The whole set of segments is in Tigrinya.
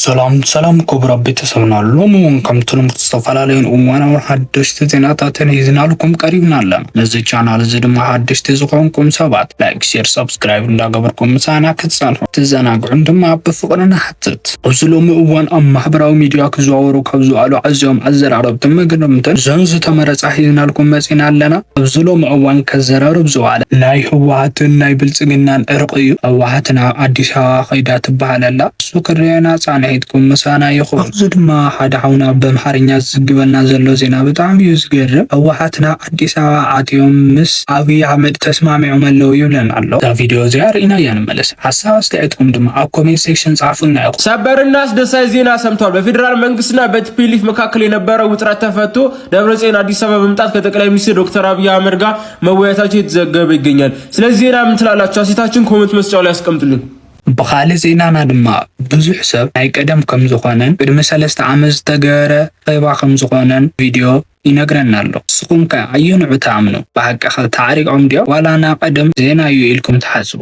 ሰላም ክቡራ ቤተሰብና ሎሚ ከምትሉም ተስተፈላለዩን እዋናዊ ሓደሽቲ ዜናታትን ሒዝናልኩም ቀሪብና ኣለና። ነዚ ቻናል እዚ ድማ ሓደሽቲ ዝኾንኩም ሰባት ላይክ፣ ሼር፣ ሰብስክራይብ እንዳገበርኩም ምሳና ክትጸንሑ ትዘናግዑን ድማ ብፍቕሪ ንሓትት። ኣብዚ ሎሚ እዋን ኣብ ማሕበራዊ ሚድያ ክዘዋወሩ ካብ ዝኣሉ ኣዝዮም ኣዘራረብትን መግረምትን ዘንዙ ተመረጻ ሒዝናልኩም መጺና ኣለና። ኣብዚ ሎሚ እዋን ከዘራርብ ዝዋለ ናይ ህወሓትን ናይ ብልጽግናን ዕርቂ እዩ። ህወሓትና ኣዲስ ኣበባ ኸይዳ ትበሃል ኣላ። እሱ ክርአና ጻንሒትኩም ምሳና ይኹን። ኣብዚ ድማ ሓደ ሓውና በአምሓርኛ ዝግበልና ዘሎ ዜና ብጣዕሚ እዩ ዝገርም። ህወሓትና ኣዲስ ኣበባ ኣትዮም ምስ ኣብይ ኣሕመድ ተስማሚዖም ኣለዉ ይብለና ኣሎ። እዛ ቪድዮ እዚኣ ርኢና እያ ንመለስ። ሓሳብ አስተያየትኩም ድማ ኣብ ኮሜንት ሴክሽን ጻፉልና ይኹን። ሰበርና አስደሳች ዜና ሰምተዋል። በፌዴራል መንግስትና በቲፒኤልኤፍ መካከል የነበረው ውጥረት ተፈቶ ደብረጽዮን አዲስ አበባ መምጣት ከጠቅላይ ሚኒስትር ዶክተር አብይ አህመድ ጋር መወያየታቸው የተዘገበ ይገኛል። ስለዚህ ዜና ምን ትላላችሁ? አስተያየታችሁን ኮሜንት መስጫው ላይ አስቀምጡልን። ብኻልእ ዜናና ድማ ብዙሕ ሰብ ናይ ቀደም ከም ዝኾነን ቅድሚ 3 ዓመት ዝተገበረ ኸይባ ከም ዝኾነን ቪድዮ ይነግረና ኣሎ። ንስኹም ከ ኣየንዑ ተኣምኑ? ብሓቂ ተዓሪቆም ድዮ ዋላ ና ቀደም ዜና እዩ ኢልኩም ትሓስቡ?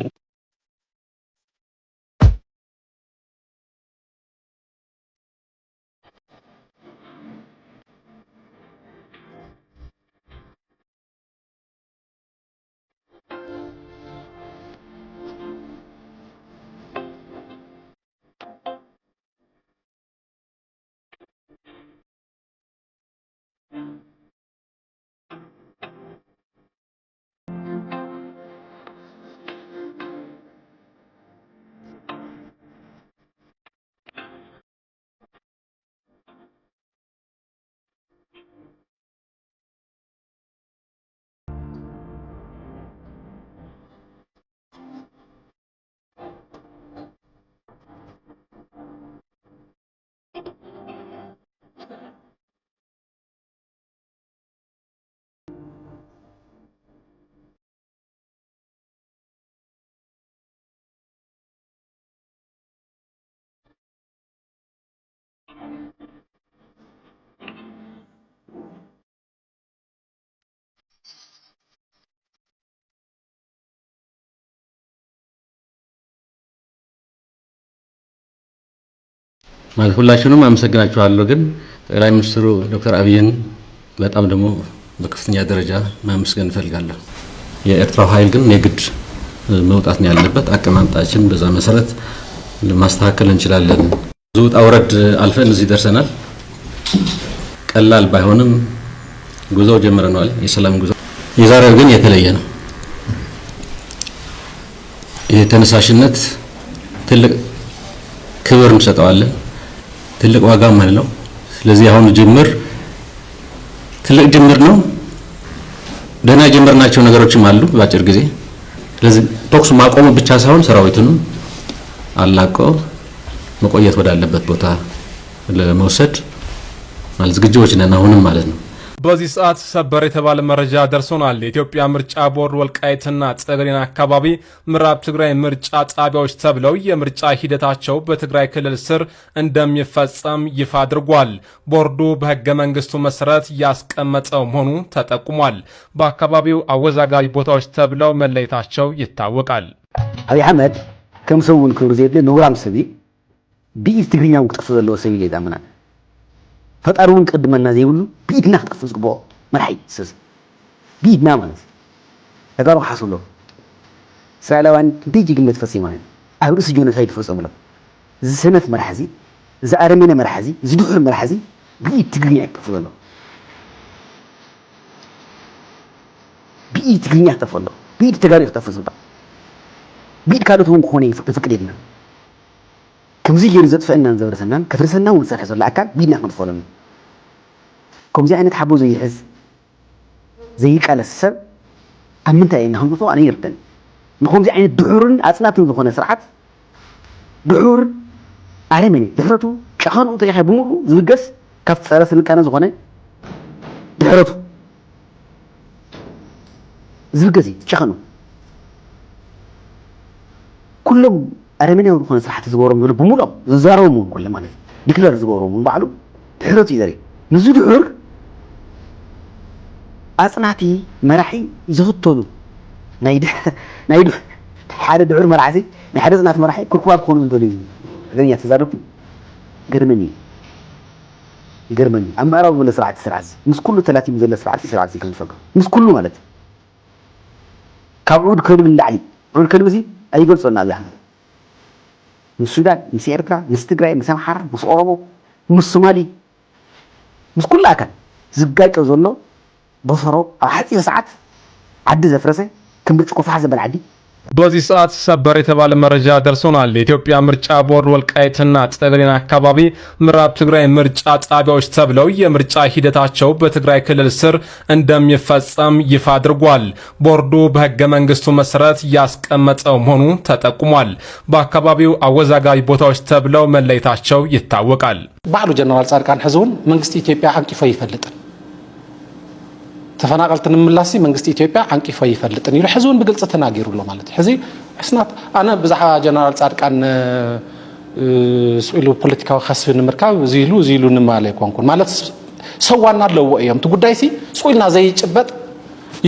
ማለት ሁላችሁንም አመሰግናችኋለሁ። ግን ጠቅላይ ሚኒስትሩ ዶክተር አብይን በጣም ደግሞ በከፍተኛ ደረጃ ማመስገን እፈልጋለሁ። የኤርትራው ኃይል ግን የግድ መውጣት ነው ያለበት። አቀማምጣችን በዛ መሰረት ማስተካከል እንችላለን። ብዙ ውጣ ውረድ አልፈን እዚህ ደርሰናል። ቀላል ባይሆንም ጉዞ ጀምረናል፣ የሰላም ጉዞ። የዛሬው ግን የተለየ ነው። የተነሳሽነት ትልቅ ክብር እንሰጠዋለን፣ ትልቅ ዋጋም አለው። ስለዚህ አሁን ጅምር ትልቅ ጅምር ነው። ደህና ጀመርናቸው ነገሮችም አሉ በአጭር ጊዜ። ስለዚህ ተኩስ ማቆም ብቻ ሳይሆን ሰራዊቱንም አላቆ መቆየት ወዳለበት ቦታ ለመውሰድ ማለት ዝግጁዎች ነን አሁንም ማለት ነው። በዚህ ሰዓት ሰበር የተባለ መረጃ ደርሶናል። የኢትዮጵያ ምርጫ ቦርድ ወልቃይትና ጠገዴን አካባቢ ምዕራብ ትግራይ ምርጫ ጣቢያዎች ተብለው የምርጫ ሂደታቸው በትግራይ ክልል ስር እንደሚፈጸም ይፋ አድርጓል። ቦርዱ በሕገ መንግስቱ መሰረት ያስቀመጠው መሆኑ ተጠቁሟል። በአካባቢው አወዛጋቢ ቦታዎች ተብለው መለየታቸው ይታወቃል። አብይ አህመድ ከም ሰውን ክብር ዘይት ንውራም ሰቢ ቢኢዝ ትግርኛ ውቅጥፍ ዘለዎ ሰቢ ይዳምና ፈጣሪውን ቅድመና ዘይብሉ ቢኢድና ክጠፍ ዝግቦ መራሒ ሰስ ቢኢድና ማለት ተጋሩ ሓስሎ እስራኤላውያን እንተይ ጅግነት ፈፂሞም ኣብ ርእሲ ጆኖሳይድ ፈፀሙሎ ዝሰነት መራሕዚ ዝኣረመነ መራሕዚ ዝድሑር መራሕዚ ቢኢድ ትግርኛ ይጠፍ ዘሎ ቢኢድ ትግርኛ ክጠፍ ኣሎ ቢኢድ ተጋሩ ክጠፍ ዝግባ ቢኢድ ካልኦት እውን ክኾነ ይፍቅድ የልና ከምዚ ገይሩ ዘጥፍአናን ዘብረሰናን ከፍርሰና እውን ዝሰርሐ ዘሎ ኣካል ቢድና ክንጥፈሎም። ከምዚ ዓይነት ሓቦ ዘይሕዝ ዘይቃለስ ሰብ ኣብ ምንታይ ኢና ክንጥፎ ኣነ ይርደን። ንከምዚ ዓይነት ድሑርን ኣፅላትን ዝኾነ ስርዓት ድሑር ኣረመኔ ድሕረቱ ጨኻንኡ ተይኻ ብምሉእ ዝብገስ ካብ ፀረ ስልጣነ ዝኾነ ድሕረቱ ዝብገስ ጨኻኑ ኩሎም ኣረመኔያዊ ዝኾነ ስርዓት ዝገበሮም ዘሎ ብምሉኦም ዝዛረቦም እውን ኩሎም ማለት ዲክለር ዝገበሮም እውን ባዕሉ ድሕረቱ እዩ ዘርኢ። ንዚ ድሑር ኣፅናቲ መራሒ ዝኽተሉ ናይ ሓደ ድሑር መራሒ ናይ ሓደ ፅናት መራሒ ክርክባት ክኾኑ እንደልዩ ገኛ ተዛረቡ قرمني أما أرى ولا سرعة مش كله 30 زي سرعة كم فقط مش كله مالت كابعود كلمة من دعي عود كلمة زي أي قول صنع لها من السودان من سيركا من استقراء من سمحر من أوروبا من الصومالي مش كلها كان زبقاي كوزولو بصرو حتى ساعات عد زفرسه كم بتشوفوا في حسب العدي በዚህ ሰዓት ሰበር የተባለ መረጃ ደርሶናል። የኢትዮጵያ ምርጫ ቦርድ ወልቃይትና ጠገዴን አካባቢ ምዕራብ ትግራይ ምርጫ ጣቢያዎች ተብለው የምርጫ ሂደታቸው በትግራይ ክልል ስር እንደሚፈጸም ይፋ አድርጓል። ቦርዱ በሕገ መንግስቱ መሰረት ያስቀመጠው መሆኑ ተጠቁሟል። በአካባቢው አወዛጋቢ ቦታዎች ተብለው መለየታቸው ይታወቃል። ባሉ ጀነራል ጻድቃን ሕዝቡን መንግስት ኢትዮጵያ አንቂፎ ይፈልጥ ተፈናቀልትን ምላሲ መንግስት ኢትዮጵያ አንቂፎ ይፈልጥን ይሉ ሕዝቡን በግልጽ ተናገሩሎ ማለት ሕዚ እስናት አነ ብዛሓ ጀነራል ጻድቃን ስኢሉ ፖለቲካዊ ከስብን ምርካብ ዚሉ ንማለ ይኮንኩን ማለት ሰዋና አለው እዮም ትጉዳይሲ ስኢልና ዘይጭበጥ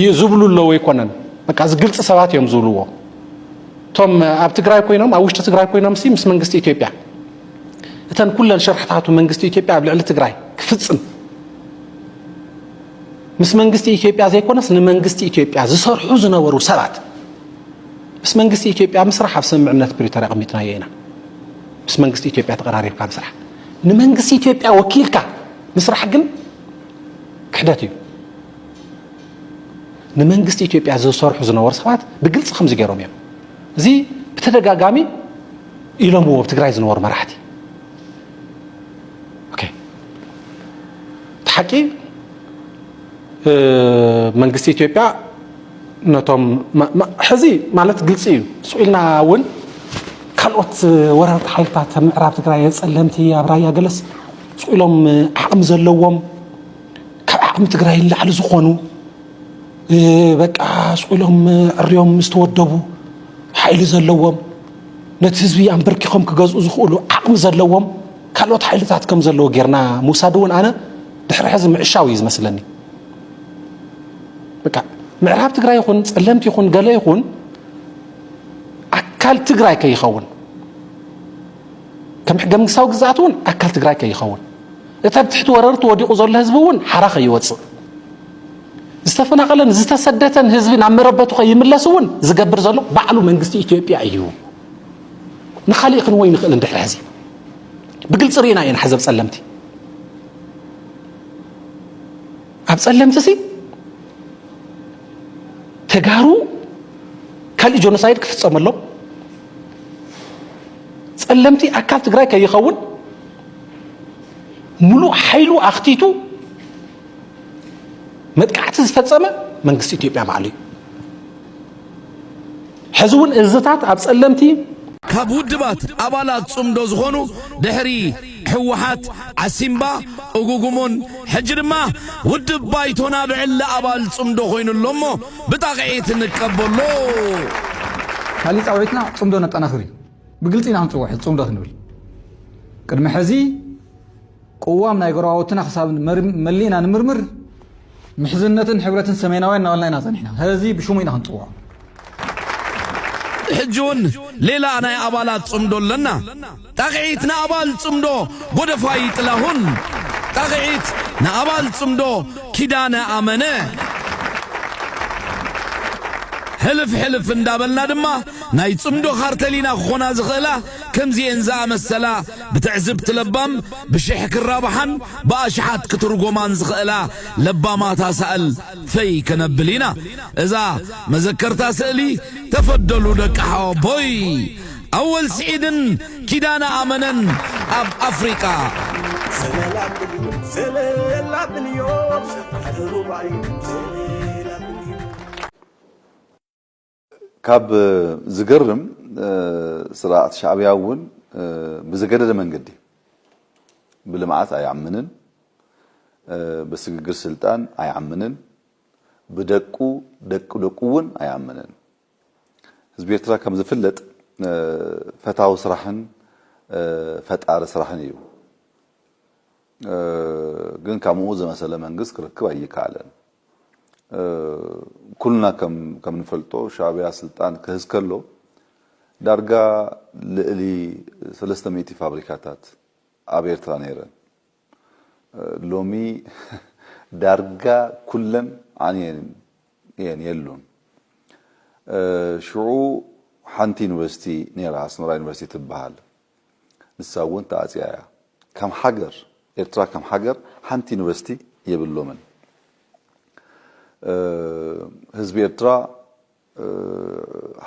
ይዝብሉ ለው ይኮነን በቃ ግልጽ ሰባት እዮም ዝብሉዎ ቶም ኣብ ትግራይ ኮይኖም ኣብ ውሽጢ ትግራይ ኮይኖም ሲ ምስ መንግስት ኢትዮጵያ እተን ኩለን ሸርሕታቱ መንግስት ኢትዮጵያ ኣብ ልዕሊ ትግራይ ክፍጽም ምስ መንግስት ኢትዮጵያ ዘይኮነስ ንመንግስት ኢትዮጵያ ዝሰርሑ ዝነበሩ ሰባት ምስ መንግስት ኢትዮጵያ ምስራሕ ኣብ ስምምዕነት ፕሪቶሪያ ቀሚጥና የና ምስ መንግስት ኢትዮጵያ ተቀራሪብካ ምስራሕ ንመንግስት ኢትዮጵያ ወኪልካ ምስራሕ ግን ክሕደት እዩ ንመንግስት ኢትዮጵያ ዝሰርሑ ዝነበሩ ሰባት ብግልጽ ከምዚ ገይሮም እዮም እዚ ብተደጋጋሚ ኢሎምዎ ትግራይ ዝነበሩ መራሕቲ ኦኬ ተሓቂ መንግስት ኢትዮጵያ ነቶም ሕዚ ማለት ግልጽ እዩ ስኢልና ውን ካልኦት ወረርቲ ሓይልታት ምዕራብ ትግራይ ጸለምቲ ኣብ ራያ ገለስ ስኢሎም ዓቕሚ ዘለዎም ካብ ዓቕሚ ትግራይ ላዕሊ ዝኾኑ በቃ ስኢሎም ዕርዮም ዝተወደቡ ሓይሊ ዘለዎም ነቲ ህዝቢ ኣንበርኪኾም ክገዝኡ ዝኽእሉ ዓቕሚ ዘለዎም ካልኦት ሓይልታት ከም ዘለዎ ጌርና ምውሳድ ውን ኣነ ድሕሪ ሕዚ ምዕሻው እዩ ዝመስለኒ በቃ ምዕራብ ትግራይ ይኹን ጸለምቲ ይኹን ገለ ይኹን ኣካል ትግራይ ከይኸውን ከም ሕገ መንግስታዊ ግዛኣት ውን ኣካል ትግራይ ከይኸውን እታ ብትሕቲ ወረርቲ ወዲቑ ዘሎ ህዝቢ ውን ሓራ ከይወፅእ ዝተፈናቀለን ዝተሰደተን ህዝቢ ናብ መረበቱ ከይምለስ ውን ዝገብር ዘሎ ባዕሉ መንግስቲ ኢትዮጵያ እዩ ንኻሊእ ክንወይ ንኽእል እንድሕሪ ሕዚ ብግልጽ ርኢና ኢና ሓዘብ ጸለምቲ ኣብ ጸለምቲ ሲ ተጋሩ ካልእ ጆኖሳይድ ክፍጸመሎም ጸለምቲ ኣካል ትግራይ ከይኸውን ሙሉእ ሓይሉ ኣኽቲቱ መጥቃዕቲ ዝፈጸመ መንግስቲ ኢትዮጵያ ባዕሉ እዩ ሕዚ እውን እዝታት ኣብ ጸለምቲ ካብ ውድባት ኣባላት ጽምዶ ዝኾኑ ድሕሪ ሕወሓት ዓሲምባ እጉጉሞን ሕጂ ድማ ውድብ ባይቶና ልዕሊ ኣባል ጽምዶ ኮይኑሎ እሞ ብጣቕዒት ንቀበሎ ካልእ ፃውዒትና ጽምዶ ነጠናኽር እዩ ብግልፂ ኢና ክንፅውዕ ጽምዶ ክንብል ቅድሚ ሕዚ ቅዋም ናይ ጎረባብትና ክሳብ መሊእና ንምርምር ምሕዝነትን ሕብረትን ሰሜናውያን እናበልና ኢና ጸኒሕና ሕዚ ብሽሙ ኢና ክንፅውዖ ሕጂውን ሌላ ናይ ኣባላት ጽምዶ ኣለና ጣቕዒት ንኣባል ጽምዶ ጎደፋይ ጥላሁን ጣቕዒት ንኣባል ጽምዶ ኪዳነ ኣመነ ሕልፍ እንዳበልና ድማ ናይ ጽምዶ ካርተሊና ክኾና ዝኽእላ ከምዚአን ዝኣመሰላ ብትዕዝብቲ ለባም ብሽሕ ክራባሓን ብኣሽሓት ክትርጎማን ዝኽእላ ለባማታ ሳእል ፈይ ከነብል ኢና እዛ መዘከርታ ስእሊ ተፈደሉ ደቂ ሓወቦይ ኣወል ስዒድን ኪዳነ ኣመነን ኣብ ኣፍሪቃ ካብ ዝገርም ስርዓት ሻዕብያ እውን ብዘገደደ መንገዲ ብልምዓት ኣይዓምንን በስግግር ስልጣን ኣይዓምንን ብደቁ እውን ኣይዓምንን ህዝቢ ኤርትራ ከም ዝፍለጥ ፈታዊ ስራሕን ፈጣሪ ስራሕን እዩ ግን ከምኡ ዝመሰለ መንግስት ክርክብ ኣይከኣለን ኩልና ከም ንፈልጦ ሻዕብያ ስልጣን ክህዝ ከሎ ዳርጋ ልዕሊ 300 ፋብሪካታት ኣብ ኤርትራ ነይረን ሎሚ ዳርጋ ኩለን ዓንየን የሉን ሽዑ ሓንቲ ዩኒቨርሲቲ ነይራ ኣስመራ ዩኒቨርሲቲ ትበሃል ንሳ እውን ተኣፅያ እያ ከም ሃገር ኤርትራ ከም ሃገር ሓንቲ ዩኒቨርሲቲ የብሎምን ህዝቢ ኤርትራ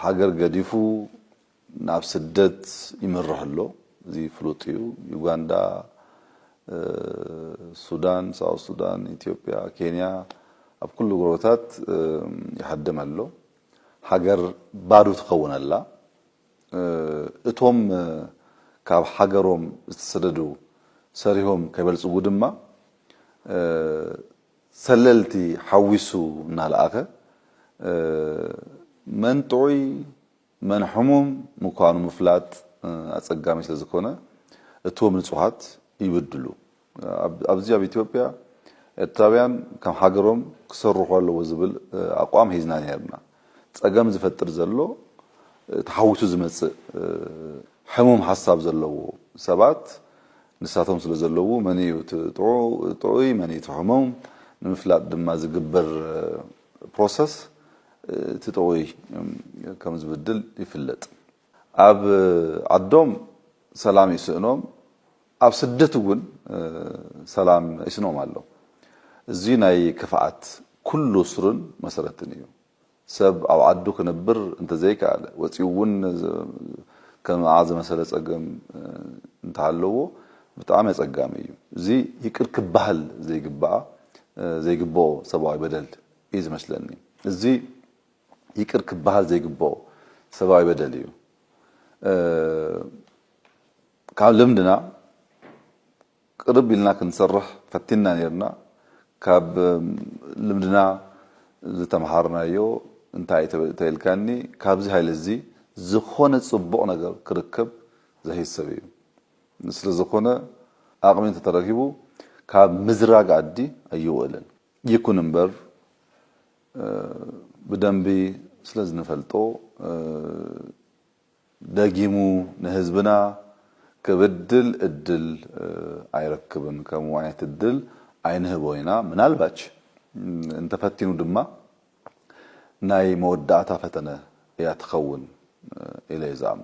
ሃገር ገዲፉ ናብ ስደት ይመርሕ ኣሎ እዚ ፍሉጥ እዩ ዩጋንዳ ሱዳን ሳውት ሱዳን ኢትዮጵያ ኬንያ ኣብ ኩሉ ጎረቤታት ይሓደም ኣሎ ሃገር ባዶ ትኸውን ኣላ እቶም ካብ ሃገሮም ዝተሰደዱ ሰሪሆም ከይበልጽጉ ድማ ሰለልቲ ሓዊሱ እናለኣኸ መን ጥዑይ መን ሕሙም ምኳኑ ምፍላጥ ኣጸጋሚ ስለ ዝኾነ እቶም ንጹሃት ይብድሉ ኣብዚ ኣብ ኢትዮጵያ ኤርትራውያን ከም ሃገሮም ክሰርሑ ኣለዎ ዝብል ኣቋም ሂዝና ነርና ጸገም ዝፈጥር ዘሎ ተሓዊሱ ዝመጽእ ሕሙም ሓሳብ ዘለዎ ሰባት ንሳቶም ስለ ዘለዉ መን እዩ ጥዑይ መን እዩ ሕሙም ንምፍላጥ ድማ ዝግበር ፕሮሰስ ትጥዑይ ከም ዝብድል ይፍለጥ ኣብ ዓዶም ሰላም ይስእኖም ኣብ ስደት እውን ሰላም ይስኖም ኣሎ እዚ ናይ ክፍኣት ኩሉ ስሩን መሰረትን እዩ ሰብ ኣብ ዓዱ ክነብር እንተዘይከኣለ ወፂኡ እውን ከም ዓዘ መሰለ ጸገም እንተሃለዎ ብጣዕሚ አጸጋሚ እዩ እዚ ይቅር ክባህል ዘይግባኦ ሰብአዊ በደል እዩ ዝመስለኒ እዚ ይቅር ክባህል ዘይግባኦ ሰብአዊ በደል እዩ ካብ ልምድና ቅርብ ኢልና ክንሰርሕ ፈቲና ነርና ካብ ልምድና ዝተምሃርናዮ እንታይ ተይልካኒ ካብዚ ሃይል እዚ ዝኾነ ጽቡቕ ነገር ክርከብ ዘሂሰብ እዩ ስለ ዝኾነ ኣቕሚ ተተረኪቡ ካብ ምዝራግ ዓዲ ኣይውዕልን ይኩን እምበር ብደንቢ ስለ ዝንፈልጦ ደጊሙ ንህዝብና ክብድል እድል ኣይረክብን ከም ዓይነት እድል ኣይንህቦ ኢና ምናልባች እንተፈቲኑ ድማ ናይ መወዳእታ ፈተነ እያ ትኸውን ኢለ ይዛምን